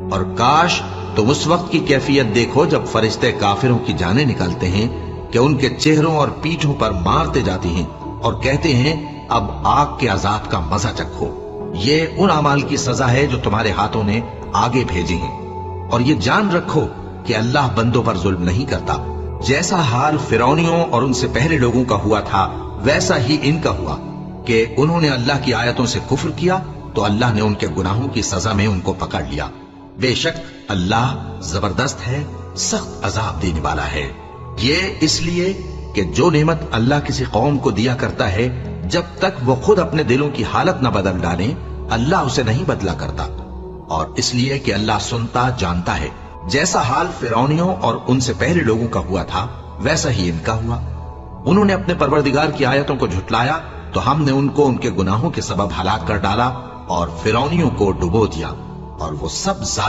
اور کاش तुम उस वक्त की कैफियत देखो जब फरिश्ते काफिरों की जानें निकालते हैं कि उनके चेहरों और पीठों पर मारते जाते हैं और कहते हैं अब आग के अजाब का मजा चखो। ये उन अमाल की सजा है जो तुम्हारे हाथों ने आगे भेजे हैं। और ये जान रखो कि अल्लाह बंदों पर जुल्म नहीं करता। जैसा हाल फिरौनियों और उनसे पहले लोगों का हुआ था वैसा ही इनका हुआ कि उन्होंने अल्लाह की आयतों से कुफ्र किया तो अल्लाह ने उनके गुनाहों की सजा में उनको पकड़ लिया। बेशक अल्लाह जबरदस्त है, सख्त अजाब देने वाला है। ये इसलिए कि जो नेमत अल्लाह किसी कौम को दिया करता है जब तक वो खुद अपने दिलों की हालत न बदल डाले अल्लाह उसे नहीं बदला करता। और इसलिए कि अल्लाह सुनता जानता है। जैसा हाल फिरौनियों और उनसे पहले लोगों का हुआ था वैसा ही इनका हुआ। उन्होंने अपने परवरदिगार की आयतों को झुटलाया तो हमने उनको उनके गुनाहों के सबब हलाक कर डाला और फिरौनियों को डुबो दिया और वो सब